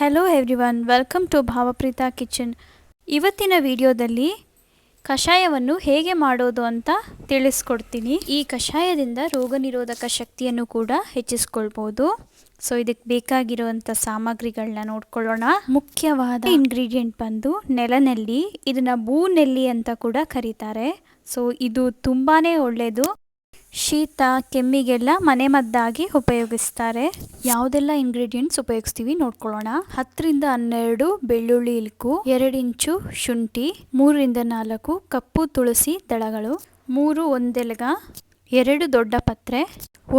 Hello everyone, welcome to Bhavapreetha kitchen. ಇವತ್ತಿನ ವಿಡಿಯೋದಲ್ಲಿ ಕಷಾಯವನ್ನು ಹೇಗೆ ಮಾಡೋದು ಅಂತ ತಿಳಿಸ್ಕೊಡ್ತೀನಿ. ಈ ಕಷಾಯದಿಂದ ರೋಗ ನಿರೋಧಕ ಶಕ್ತಿಯನ್ನು ಕೂಡ ಹೆಚ್ಚಿಸ್ಕೊಳ್ಬೋದು. ಸೊ ಇದಕ್ಕೆ ಬೇಕಾಗಿರುವಂಥ ಸಾಮಗ್ರಿಗಳನ್ನ ನೋಡ್ಕೊಳ್ಳೋಣ. ಮುಖ್ಯವಾದ ಇಂಗ್ರೀಡಿಯೆಂಟ್ ಬಂದು ನೆಲನೆಲ್ಲಿ. ಇದನ್ನ ಬೂನೆಲ್ಲಿ ಅಂತ ಕೂಡ ಕರೀತಾರೆ. ಸೊ ಇದು ತುಂಬಾ ಒಳ್ಳೆಯದು. ಶೀತ ಕೆಮ್ಮಿಗೆಲ್ಲ ಮನೆಮದ್ದಾಗಿ ಉಪಯೋಗಿಸ್ತಾರೆ. ಯಾವುದೆಲ್ಲ ಇಂಗ್ರೀಡಿಯೆಂಟ್ಸ್ ಉಪಯೋಗಿಸ್ತೀವಿ ನೋಡ್ಕೊಳ್ಳೋಣ. 10 ರಿಂದ 12 ಬೆಳ್ಳುಳ್ಳಿ ಇಲ್ಕು, 2 ಇಂಚು ಶುಂಠಿ, 3 ರಿಂದ 4 ಕಪ್ಪು ತುಳಸಿ ದಳಗಳು, 3 ಒಂದೆಲಗ, 2 ದೊಡ್ಡ ಪತ್ರೆ,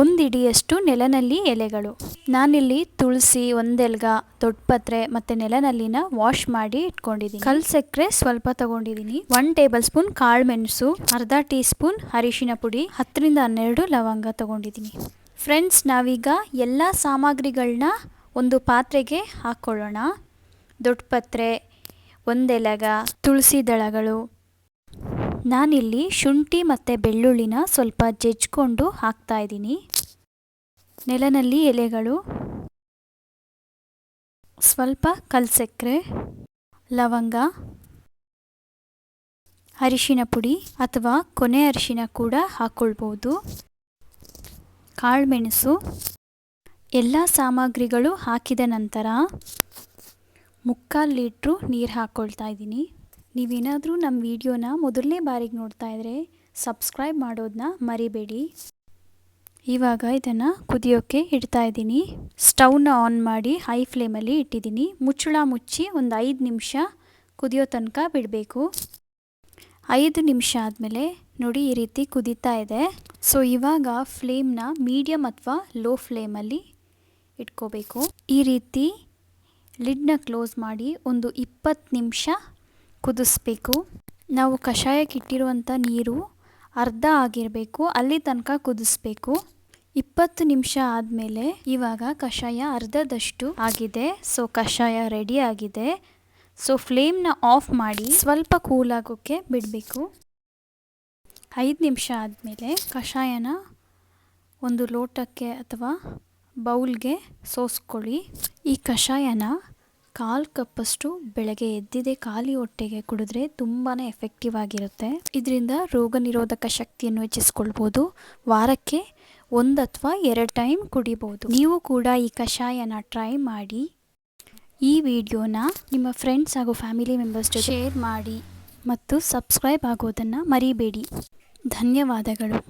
1 ಇಡಿಯಷ್ಟು ನೆಲನಲ್ಲಿ ಎಲೆಗಳು. ನಾನಿಲ್ಲಿ ತುಳಸಿ, ಒಂದೆಲ್ಗ, ದೊಡ್ಡ ಪತ್ರೆ ಮತ್ತೆ ನೆಲನಲ್ಲಿನ ವಾಶ್ ಮಾಡಿ ಇಟ್ಕೊಂಡಿದ್ದೀನಿ. ಕಲ್ ಸಕ್ಕರೆ ಸ್ವಲ್ಪ ತಗೊಂಡಿದ್ದೀನಿ. 1 ಟೇಬಲ್ ಸ್ಪೂನ್ ಕಾಳು ಮೆಣಸು, ಅರ್ಧ ಟೀ ಸ್ಪೂನ್ ಅರಿಶಿನ ಪುಡಿ, 10 ರಿಂದ 12 ಲವಂಗ ತಗೊಂಡಿದ್ದೀನಿ. ಫ್ರೆಂಡ್ಸ್, ನಾವೀಗ ಎಲ್ಲ ಸಾಮಗ್ರಿಗಳನ್ನ ಒಂದು ಪಾತ್ರೆಗೆ ಹಾಕ್ಕೊಳ್ಳೋಣ. ದೊಡ್ಡ ಪತ್ರೆ, ಒಂದೆಲಗ, ತುಳಸಿ ದಳಗಳು. ನಾನಿಲ್ಲಿ ಶುಂಠಿ ಮತ್ತು ಬೆಳ್ಳುಳ್ಳಿನ ಸ್ವಲ್ಪ ಜಜ್ಜಿಕೊಂಡು ಹಾಕ್ತಾ ಇದ್ದೀನಿ. ನೆಲನಲ್ಲಿ ಎಲೆಗಳು, ಸ್ವಲ್ಪ ಕಲ್ಸಕ್ಕರೆ, ಲವಂಗ, ಅರಿಶಿನ ಪುಡಿ ಅಥವಾ ಕೊನೆ ಅರಿಶಿನ ಕೂಡ ಹಾಕ್ಕೊಳ್ಬೋದು, ಕಾಳುಮೆಣಸು. ಎಲ್ಲ ಸಾಮಗ್ರಿಗಳು ಹಾಕಿದ ನಂತರ 3/4 ಲೀಟ್ರು ನೀರು ಹಾಕ್ಕೊಳ್ತಾ ಇದ್ದೀನಿ. ನೀವೇನಾದರೂ ನಮ್ಮ ವಿಡಿಯೋನ ಮೊದಲನೇ ಬಾರಿಗೆ ನೋಡ್ತಾ ಇದ್ದರೆ ಸಬ್ಸ್ಕ್ರೈಬ್ ಮಾಡೋದನ್ನ ಮರಿಬೇಡಿ. ಇವಾಗ ಇದನ್ನು ಕುದಿಯೋಕ್ಕೆ ಇಡ್ತಾ ಇದ್ದೀನಿ. ಸ್ಟವ್ನ ಆನ್ ಮಾಡಿ ಹೈ ಫ್ಲೇಮಲ್ಲಿ ಇಟ್ಟಿದ್ದೀನಿ. ಮುಚ್ಚಳ ಮುಚ್ಚಿ ಒಂದು 5 ನಿಮಿಷ ಕುದಿಯೋ ತನಕ ಬಿಡಬೇಕು. 5 ನಿಮಿಷ ಆದಮೇಲೆ ನೋಡಿ ಈ ರೀತಿ ಕುದೀತಾ ಇದೆ. ಸೊ ಇವಾಗ ಫ್ಲೇಮ್ನ ಮೀಡಿಯಮ್ ಅಥವಾ ಲೋ ಫ್ಲೇಮಲ್ಲಿ ಇಟ್ಕೋಬೇಕು. ಈ ರೀತಿ ಲಿಡ್ನ ಕ್ಲೋಸ್ ಮಾಡಿ ಒಂದು 20 ನಿಮಿಷ ಕುದಿಸ್ಬೇಕು. ನಾವು ಕಷಾಯಕ್ಕೆ ಇಟ್ಟಿರುವಂಥ ನೀರು ಅರ್ಧ ಆಗಿರಬೇಕು, ಅಲ್ಲಿ ತನಕ ಕುದಿಸ್ಬೇಕು. 20 ನಿಮಿಷ ಆದಮೇಲೆ ಇವಾಗ ಕಷಾಯ ಅರ್ಧದಷ್ಟು ಆಗಿದೆ. ಸೊ ಕಷಾಯ ರೆಡಿ ಆಗಿದೆ. ಸೊ ಫ್ಲೇಮ್ನ ಆಫ್ ಮಾಡಿ ಸ್ವಲ್ಪ ಕೂಲ್ ಆಗೋಕ್ಕೆ ಬಿಡಬೇಕು. 5 ನಿಮಿಷ ಆದಮೇಲೆ ಕಷಾಯನ ಒಂದು ಲೋಟಕ್ಕೆ ಅಥವಾ ಬೌಲ್ಗೆ ಸೋಸ್ಕೊಳ್ಳಿ. ಈ ಕಷಾಯನ 1/4 ಕಪ್ಪಷ್ಟು ಬೆಳಗ್ಗೆ ಎದ್ದಿದೆ ಖಾಲಿ ಹೊಟ್ಟೆಗೆ ಕುಡಿದ್ರೆ ತುಂಬಾ ಎಫೆಕ್ಟಿವ್ ಆಗಿರುತ್ತೆ. ಇದರಿಂದ ರೋಗ ನಿರೋಧಕ ಶಕ್ತಿಯನ್ನು ಹೆಚ್ಚಿಸ್ಕೊಳ್ಬೋದು. ವಾರಕ್ಕೆ 1 ಅಥವಾ 2 ಟೈಮ್ ಕುಡಿಬೋದು. ನೀವು ಕೂಡ ಈ ಕಷಾಯನ ಟ್ರೈ ಮಾಡಿ. ಈ ವಿಡಿಯೋನ ನಿಮ್ಮ ಫ್ರೆಂಡ್ಸ್ ಹಾಗೂ ಫ್ಯಾಮಿಲಿ ಮೆಂಬರ್ಸ್ ಜೊತೆ ಶೇರ್ ಮಾಡಿ ಮತ್ತು ಸಬ್ಸ್ಕ್ರೈಬ್ ಆಗೋದನ್ನು ಮರಿಬೇಡಿ. ಧನ್ಯವಾದಗಳು.